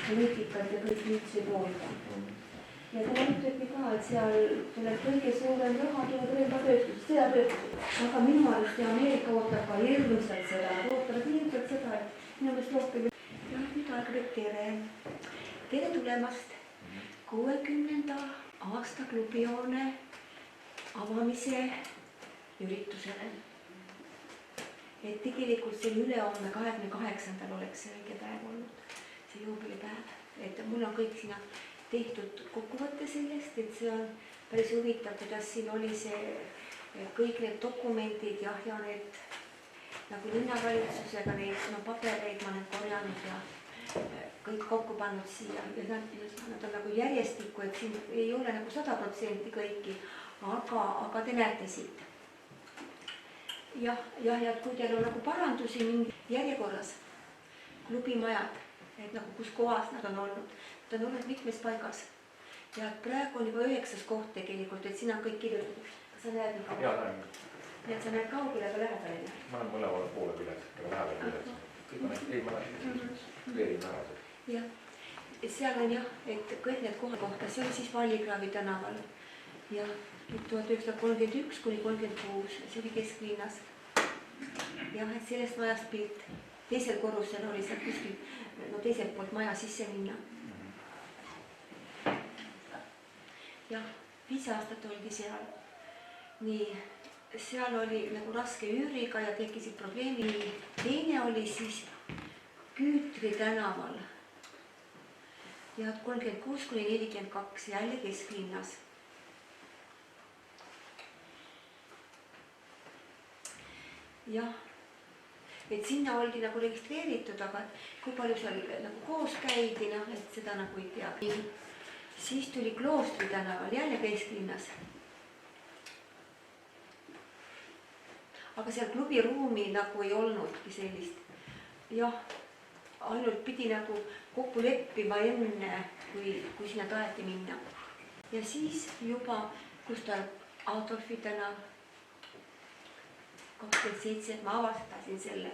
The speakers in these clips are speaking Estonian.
poliitikat ja kõik üldse ei poolda. Ja ta ütlebki ka, et seal tuleb kõige suurem raha tuleb relvatööstusest, sõjatööstusest. Aga minu arust ja Ameerika ootab ka hirmsalt seda, ootavad hirmsalt seda, et minu meelest rohkem. Ja nüüd algab tere. Tere tulemast 60. aasta klubihoone avamise üritusele. Et tegelikult see ülehomme 28. oleks see õige päev olnud, see juubelipäev. Et mul on kõik sinna tehtud kokkuvõtte sellest, et see on päris huvitav, kuidas siin oli see kõik need dokumendid ja need nagu linnavalitsusega neid pabereid ma olen korjanud ja kõik kokku pannud siia ja nad on nagu järjestikku, et siin ei ole nagu 100% kõiki, aga te näete siit. Ja kui teil on nagu parandusi mingi järjekorras, klubimajad, et nagu kus kohas nad on olnud. Ta on olnud mitmes paigas ja praegu on juba 9. koht tegelikult, et siin on kõik kirjutatud. Kas sa näed nii kaugele? Jaa, näen. Nii et sa näed kaugele, aga lähedale? Ma olen mõlemale poole küles, aga lähedale küles. Kõik on ei, ma näen veerin ära. Jah, seal on jah, et kõik need koha kohta, see on siis Vallikraavi tänaval. Ja 1931 kuni 36, see oli kesklinnas. Jah, et sellest majast pilt. Teisel korrusel oli seal kuskil, teiselt poolt maja sisse minna. Jah, 5 aastat oldi seal. Nii, seal oli nagu raske üüriga ja tekkisid probleemi. Teine oli siis Küütri tänaval. Ja 36 kuni 42 jälle kesklinnas. Jah, et sinna oldi nagu registreeritud, aga kui palju seal nagu koos käidi, et seda nagu ei tea. Siis tuli Kloostri tänaval, jälle kesklinnas. Aga seal klubiruumi nagu ei olnudki sellist. Jah, ainult pidi nagu kokku leppima enne, kui sinna taheti minna. Ja siis juba, kus ta Adolfi tänav 27, ma avastasin selle.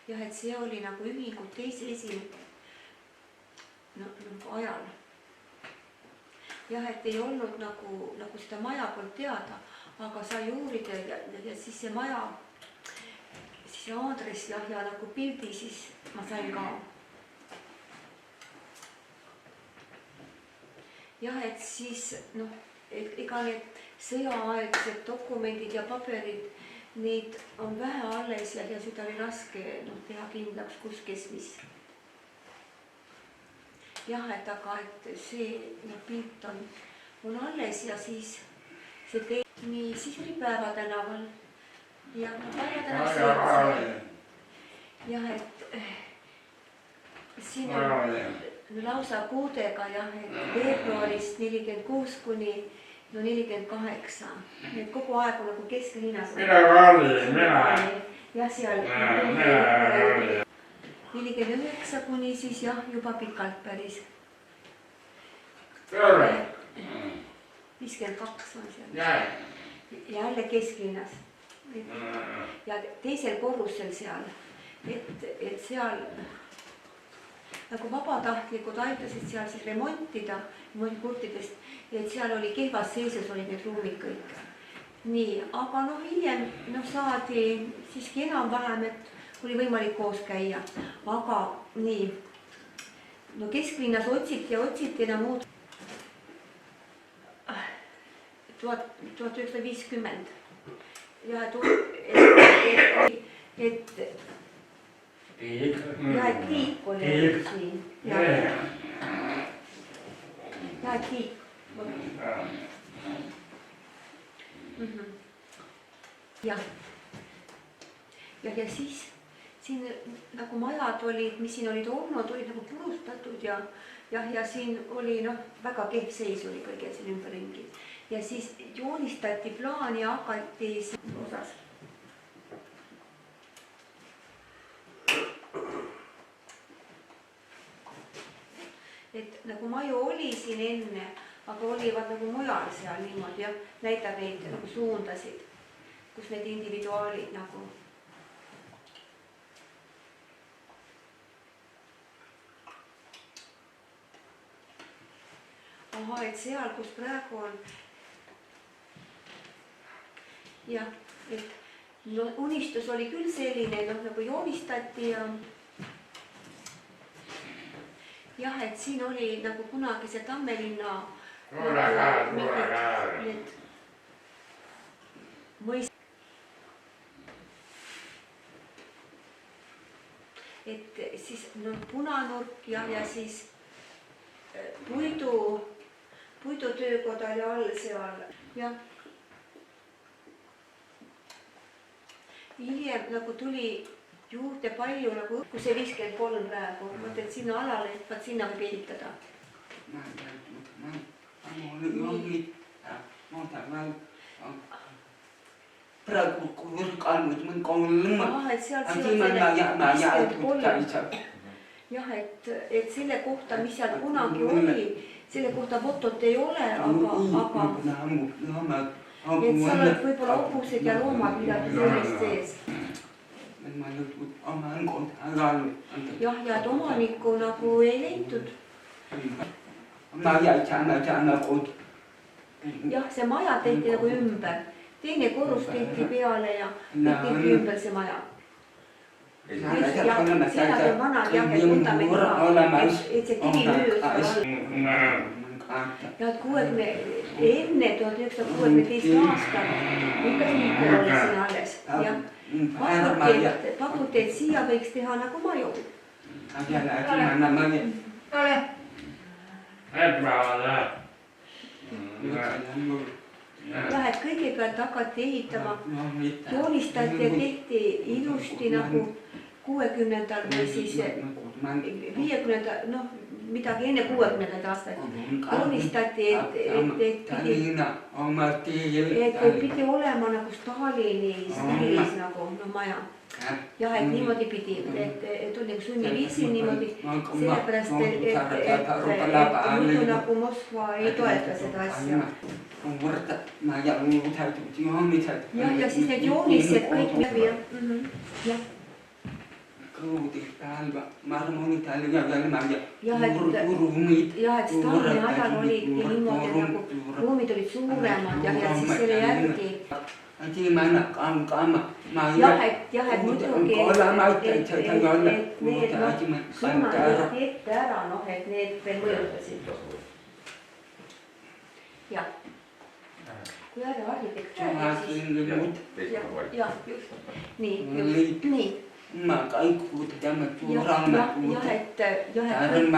Jah, et see oli nagu ühingut teise nagu ajal. Jah, et ei olnud nagu seda maja poolt teada, aga sai uurida ja siis see maja, siis see aadress ja nagu pildi siis ma sain ka. Jah, et siis ega need sõjaaegsed dokumendid ja paberid, neid on vähe alles ja seda oli raske teha kindlaks, kus kes mis. Jah, et aga et see pilt on alles ja siis see nii, siis oli Päeva tänaval. Ja Päeva tänaval jah, et siin on lausa kuudega jah, et veebruarist 46 kuni 48. Need kogu aeg on nagu kesklinnas. Ja seal 49 kuni siis jah, juba pikalt päris. 52 on seal. Jälle kesklinnas. Ja teisel korrusel seal. Et seal nagu vabatahtlikud aitasid seal siis remontida kurtidest, et seal oli kehvas seisus olid need ruumid kõik. Nii, aga hiljem saadi siiski enam-vähem, et oli võimalik koos käia. Aga nii, kesklinnas otsiti enam muud 1950. Ja et Tiik oli siin. Ja Tiik. Jah. Ja siis siin nagu majad olid, mis siin olid olnud, olid nagu purustatud ja siin oli väga kehv seis oli kõige siin ümberringi. Ja siis joonistati plaan ja hakati siin osas. Et nagu maju oli siin enne, aga olivad nagu mujal seal niimoodi ja näitab neid nagu suundasid, kus need individuaalid nagu. et seal, kus praegu on. Jah, et no, unistus oli küll selline, noh nagu joonistati ja jah, et siin oli nagu kunagi see Tammelinna need mõist. Et siis no, punanurk ja siis puidutöökoda oli all seal. Ja hiljem nagu tuli juurde palju nagu, kui see 53 praegu, mõtled sinna alale, et vaat sinna võib ehitada. Praegu võrkalmud mõn kolm. Et seal jah, et selle kohta, mis seal kunagi oli, selle kohta fotot ei ole, aga et seal olid võib-olla hobused ja loomad midagi sellist sees. Jah, ja et omanikku nagu ei leitud. Jah, see maja tehti nagu ümber. Teine korrus tehti peale ja tehti ümber see maja. Seal on vanad jah, et võtame ka, et see kivi müür seal all. Ja enne 1962 aastal ikka liikur oli siin alles. Pakuti, et siia võiks teha nagu maju. Jah, et kõigepealt hakati ehitama, joonistati ja tehti ilusti nagu 60ndal või siis 50ndal, noh midagi enne 60ndad aastaid. Joonistati, et pidi olema nagu Stalini stiilis nagu maja. Jah, et niimoodi pidi, et oli sunniviisil niimoodi, sellepärast, et muidu nagu Moskva ei toeta seda asja. Jah, ja siis need joonised kõik läbi, jah. Jah, et Stalini ajal olidki niimoodi nagu ruumid olid suuremad ja siis selle järgi. Jah, et muidugi, et need suunad olid ette ära, noh, et need veel mõjutasid. Jah. Kui jääda arhitektuuri, siis... Jah, just. Nii. Jah, et kõik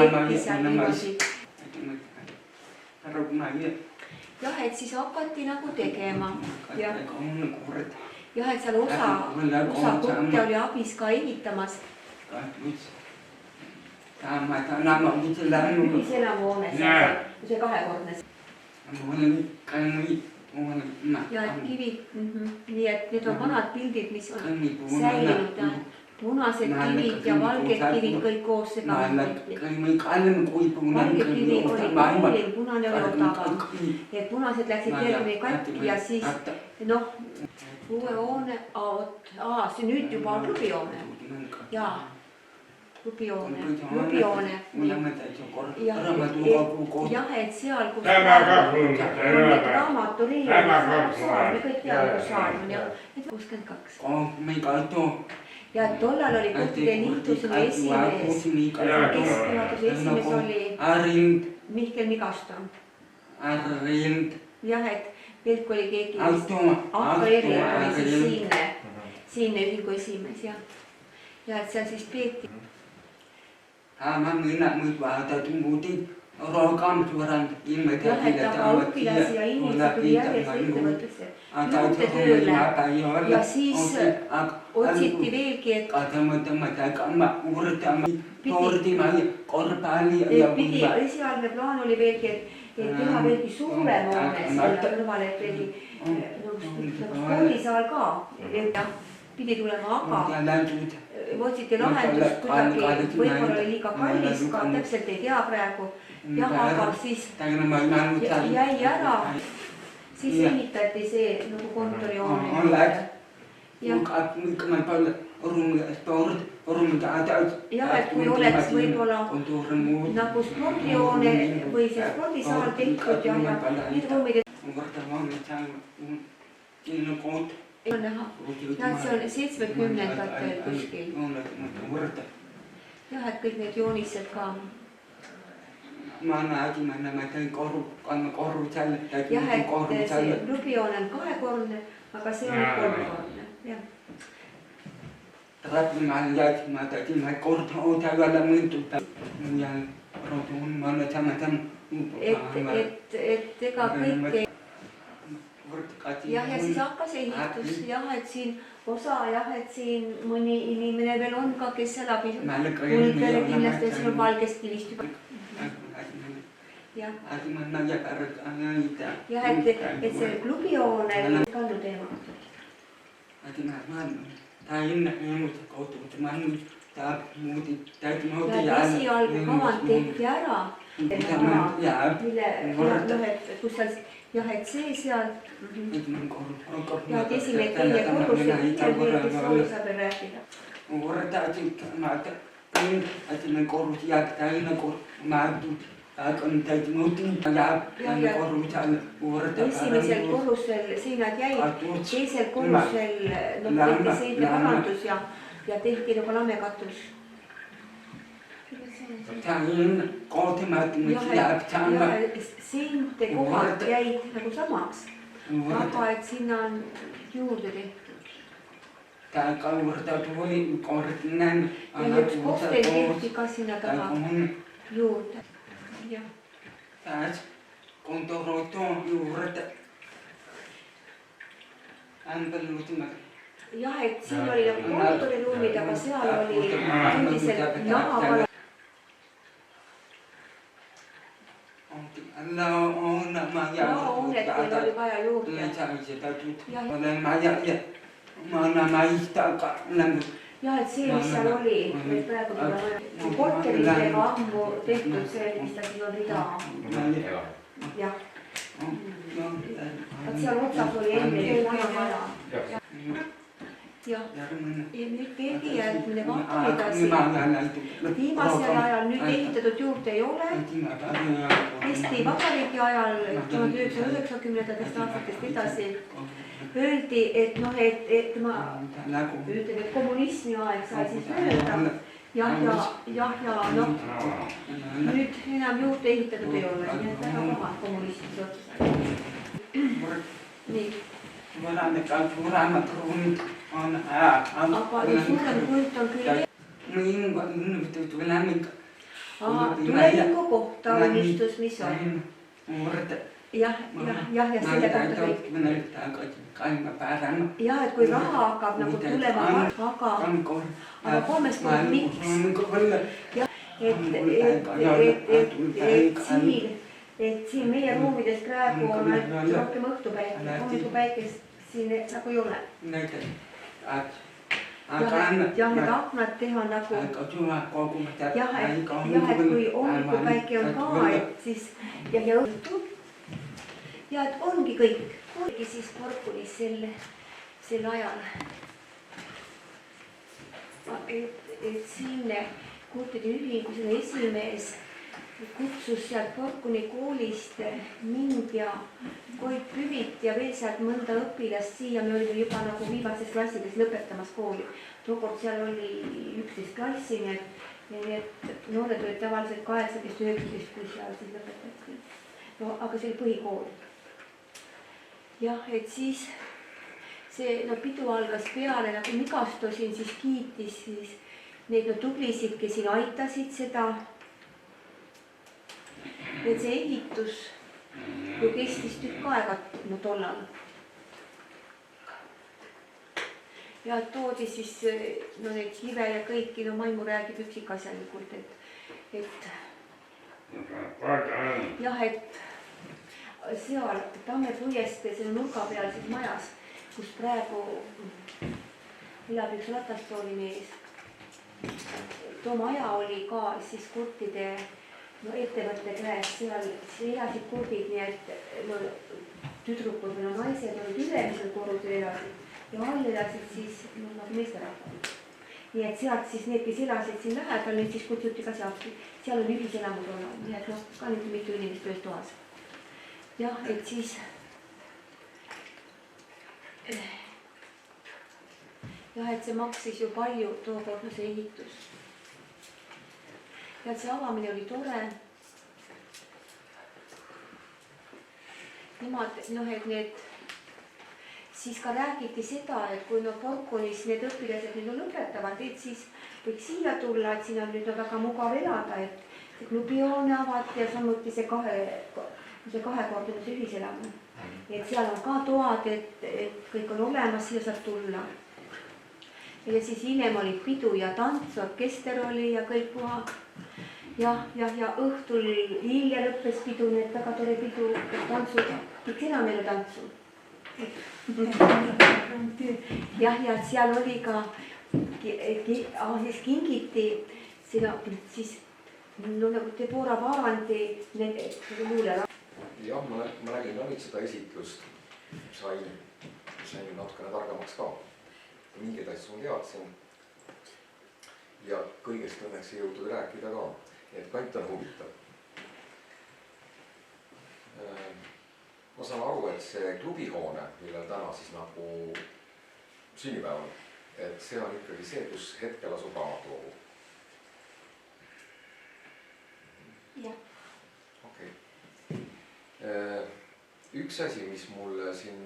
tekkis seal niimoodi. Jah, et siis hakati nagu tegema. Jah, et seal osa kutte oli abis ka ehitamas. Ühis elamuhoones, see kahekordne. Ja et kivid, nii et need on vanad pildid, mis on säilinud. Punased kivid ja valged kivid kõik koos seda tehti. Valged kivi oli kallim, punane oli odavam. Et punased läksid terve katki ja siis, noh, uue hoone, see nüüd juba on klubihoone. Jaa, klubihoone. Jah, et seal, kus raamaturiin, me kõik teame, kus saal on, jah, 62. Ja tollal oli kohtide liitusele esimees, keskjuhatuse esimees oli Mihkel Migaston. Jah, et Velk oli keegi Ahto Eri oli siis siinne ühingu esimees, jah. Ja et seal siis peeti. Jah, et aga õpilasi ja inimesi tuli järjest ettevõttesse juurde tööle ja siis otsiti veelgi, et pidi, esialgne plaan oli veelgi, et teha veelgi suurem hoone selle kõrvale, et veelgi koolisaal ka, et pidi tulema, aga otsiti lahendust kuidagi, võib-olla oli liiga kallis ka, täpselt ei tea praegu. Jah, aga siis jäi ära, siis ehitati see nagu kontorihoone. jah, et kui oleks võib-olla nagu spordijoone või see spordisaal tehtud ja need ruumid on näha. jah, see on 70-ndatel kuskil. jah, et kõik need joonised ka. jah, et see klubijoon on kahekorne, aga see on kolmekorne. jah. et ega kõik jah, ja siis hakkas ehitus jah, et siin osa jah, et siin mõni inimene veel on ka, kes elab Kulgeri kindlasti, et siin on valgest kivist juba. jah, et see klubijoone on kallu teema. ja esialgu kavand tehti ära, kus seal jah, et see seal ja et esimene teine korrused, kes soovi saab veel rääkida. esimesel korrusel seinad jäid, teisel korrusel tehti seinte parandus ja tehti nagu lammekatus. seinte kohad jäid nagu samaks, aga et sinna on juurde tehtud. ja üks postel tehti ka sinna taha juurde. jah. jah, et siin oli nagu kontoriruumid, aga seal oli üldiselt nahapala. Laohoonet veel oli vaja juurde. jah, et see, mis seal oli, meil praegu pole vaja. korteritega ammu tehtud see, mis ta siin on rida. jah. vaat seal otsas oli enne vana maja. jah, ja nüüd veelgi järgmine vaatame edasi. viimasel ajal nüüd ehitatud juurde ei ole. Eesti Vabariigi ajal 1990-ndatest aastatest edasi öeldi, et noh, et ma ütlen, et kommunismi aeg sai siis mööda. jah, ja noh, nüüd enam juurde ehitatud ei ole, nii et väga omad kommunistide otsused. nii. aga suurem punt on küll tuleviku kohta unistus, mis on. jah, ja selle kohta kõik. jah, et kui raha hakkab nagu tulema, aga 3 korda miks? jah, et siin meie ruumides praegu on ainult rohkem õhtupäike, hommikupäikest siin nagu ei ole. jah, need aknad teha nagu jah, et kui hommikupäike on ka, et siis ja õhtu ja et ongi kõik, oligi siis Porkulis sel ajal. et siin kurtide ühinguse esimees kutsus sealt Porkuni koolist mind ja Koit Püvit ja veel sealt mõnda õpilast siia, me olime juba nagu viimases klassides lõpetamas kooli. tookord seal oli 11 klassi, nii et noored olid tavaliselt 18-19, kui seal siis lõpetati. no aga see oli põhikool. jah, et siis see pidu algas peale, nagu Migastosin siis kiitis siis neid tublisid, kes siin aitasid seda. et see ehitus ju kestis tükk aega tollal. ja toodi siis neid kive ja kõiki, Maimu räägib üksikasjalikult, et jah, et seal Tamme puiestee selle nurga peal siis majas, kus praegu elab üks ratastooli mees. too maja oli ka siis kurtide ettevõtte käes, seal elasid kurdid, nii et tüdrukud või naised olid ülemisel korrusel elasid ja all elasid siis nagu meesterahvad. Nii et sealt siis need, kes elasid siin lähedal, neid siis kutsuti ka sealt. Seal oli ühiselamud olla, nii et ka nüüd mitu inimest ühes toas. Jah, et siis jah, et see maksis ju palju tookordne see ehitus. Ja see avamine oli tore. Nemad, et need siis ka räägiti seda, et kui Porkonis need õpilased nüüd lõpetavad, et siis võiks siia tulla, et siin on nüüd väga mugav elada, et klubihoone avati ja samuti see kahekordne ühiselamu. Et seal on ka toad, et kõik on olemas, siia saab tulla. Ja siis hiljem oli pidu ja tants, orkester oli ja kõik puha. Ja õhtul hilja lõppes pidu, need väga tore pidu, tantsud, kõik enam meile tantsu. Ja seal oli ka, siis kingiti seda siis nagu Debora Vaandi luule. Jah, ma nägin ka nüüd seda esitlust, sain natukene targemaks ka. Mingeid asju ma teadsin ja kõigest õnneks ei jõutud rääkida ka, et kant on huvitav. Ma saan aru, et see klubihoone, millel täna siis nagu sünnipäev on, et see on ikkagi see, kus hetkel asub raamatukogu. Jah. Okei. Üks asi, mis mulle siin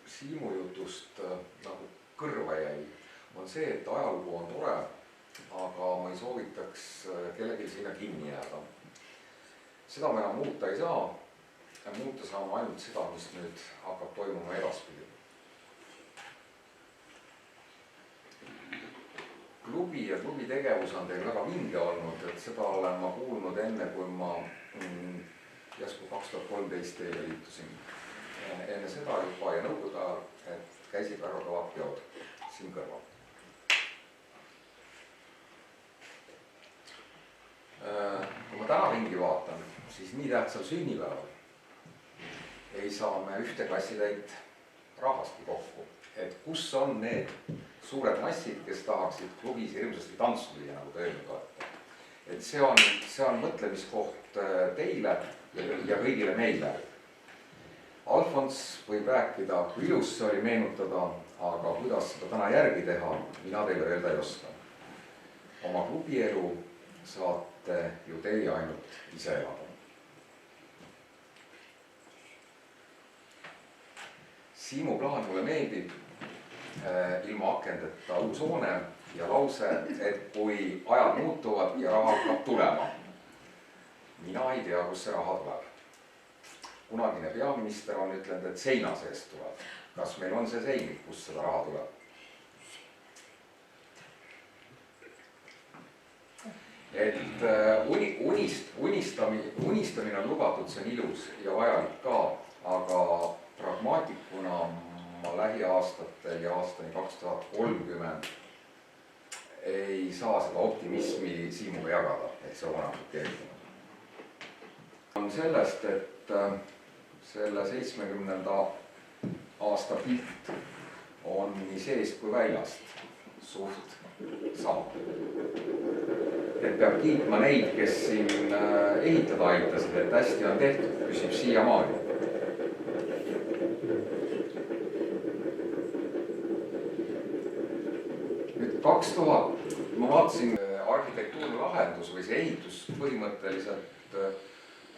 Siimu jutust nagu kõrva jäi, on see, et ajalugu on tore, aga ma ei soovitaks kellelgi sinna kinni jääda. Seda me enam muuta ei saa. Muuta saame ainult seda, mis nüüd hakkab toimuma edaspidi. Klubi ja klubi tegevus on teil väga vinge olnud, et seda olen ma kuulnud enne, kui ma järsku 2013 teile liitusin. Enne seda juba ja nõukogude ajal, et käisid väga kõvad peod siin kõrval. Kui ma täna ringi vaatan, siis nii tähtsal sünnipäeval ei saa me ühte klassitäit rahvastki kokku. Et kus on need suured massid, kes tahaksid klubis hirmsasti tantsu lüüa, nagu te öelnud olete. Et see on mõtlemiskoht teile ja kõigile meile. Alfons võib rääkida, kui ilus see oli meenutada, aga kuidas seda täna järgi teha, mina teile öelda ei oska. Oma klubielu saate ju teie ainult ise elada. Siimu plaan mulle meeldib, ilma akendeta uus hoone ja lause, et kui ajad muutuvad ja raha hakkab tulema. Mina ei tea, kus see raha tuleb. Kunagine peaminister on ütlenud, et seina seest tuleb. Kas meil on see sein, kus seda raha tuleb? Et unistamine on lubatud, see on ilus ja vajalik ka, aga pragmaatikuna ma lähiaastatel ja aastani 2030 ei saa seda optimismi Siimuga jagada, et see on keeruline. On sellest, et selle 70. aasta pilt on nii seest kui väljast suht sama. Et peab kiitma neid, kes siin ehitada aitasid, et hästi on tehtud, püsib siiamaani. Nüüd 2000, ma vaatasin arhitektuurne lahendus või see ehitus põhimõtteliselt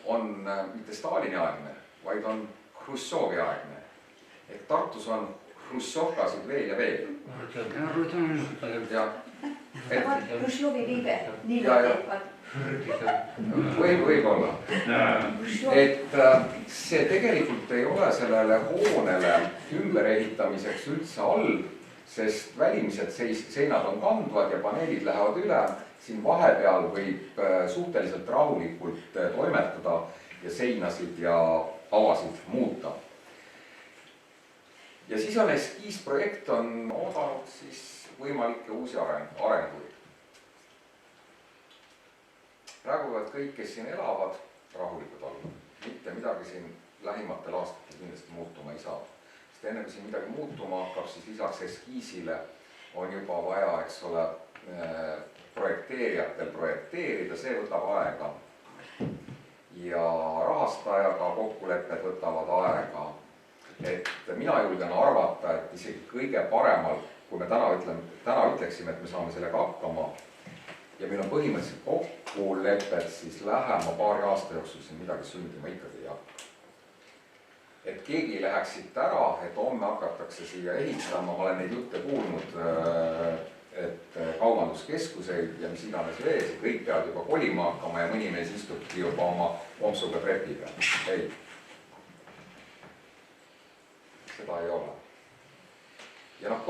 on mitte Stalini aegne, vaid on Hruštšovi aegne. Et Tartus on Hruštšovkasid veel ja veel. Hruštšovi viibe, nii teevad. Võib-olla. Et see tegelikult ei ole sellele hoonele ümberehitamiseks üldse halb, sest välimised seinad on kandvad ja paneelid lähevad üle. Siin vahepeal võib suhteliselt rahulikult toimetada ja seinasid ja avasid muuta. Ja siis on eskiisprojekt on oodanud siis võimalikke uusi arenguid. Praegu võivad kõik, kes siin elavad, rahulikud olla. Mitte midagi siin lähimatel aastatel kindlasti muutuma ei saa. sest enne kui siin midagi muutuma hakkab, siis lisaks eskiisile on juba vaja, eks ole, projekteerijatel projekteerida, see võtab aega. Ja rahastajaga kokkulepped võtavad aega. Et mina julgen arvata, et isegi kõige paremal, kui me täna ütleksime, et me saame sellega hakkama ja meil on põhimõtteliselt kokkulepped, siis lähema paari aasta jooksul siin midagi sündima ikkagi ei hakka. Et keegi ei läheks siit ära, et homme hakatakse siia ehitama, ma olen neid jutte kuulnud, et kaubanduskeskuseid ja mis iganes vees, kõik peavad juba kolima hakkama ja mõni mees istubki juba oma ompsuga trepi peal. Ei. Seda ei ole. Ja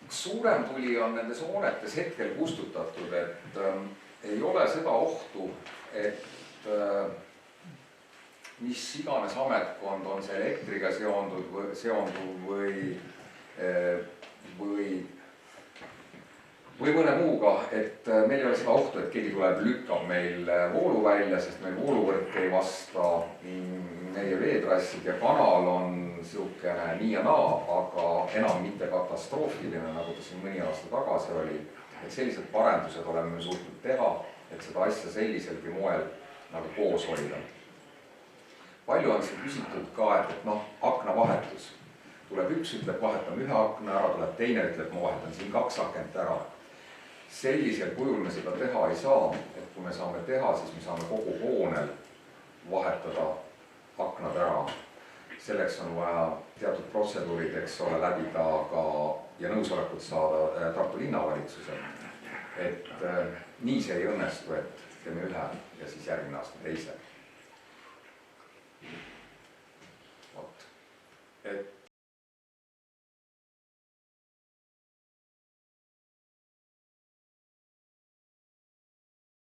suurem tuli on nendes hoonetes hetkel kustutatud, et ei ole seda ohtu, et mis iganes ametkond on see elektriga seonduv või mõne muuga, et meil ei ole seda ohtu, et keegi tuleb lükkab meil voolu välja, sest meil vooluvõrk ei vasta, meie veetrassid ja kanal on siukene nii ja naa, aga enam mitte katastroofiline, nagu ta siin mõni aasta tagasi oli. Et sellised parendused oleme suutnud teha, et seda asja selliselgi moel nagu koos hoida. Palju on siin küsitud ka, et aknavahetus. Tuleb üks, ütleb, vahetan ühe akna ära, tuleb teine, ütleb, ma vahetan siin 2 akent ära. Sellisel kujul me seda teha ei saa, et kui me saame teha, siis me saame kogu hoonel vahetada aknad ära. Selleks on vaja teatud protseduurid, eks ole, läbida ka ja nõusolekut saada Tartu linnavalitsusel. Et nii see ei õnnestu, et teeme ühe ja siis järgmine aasta teise. Et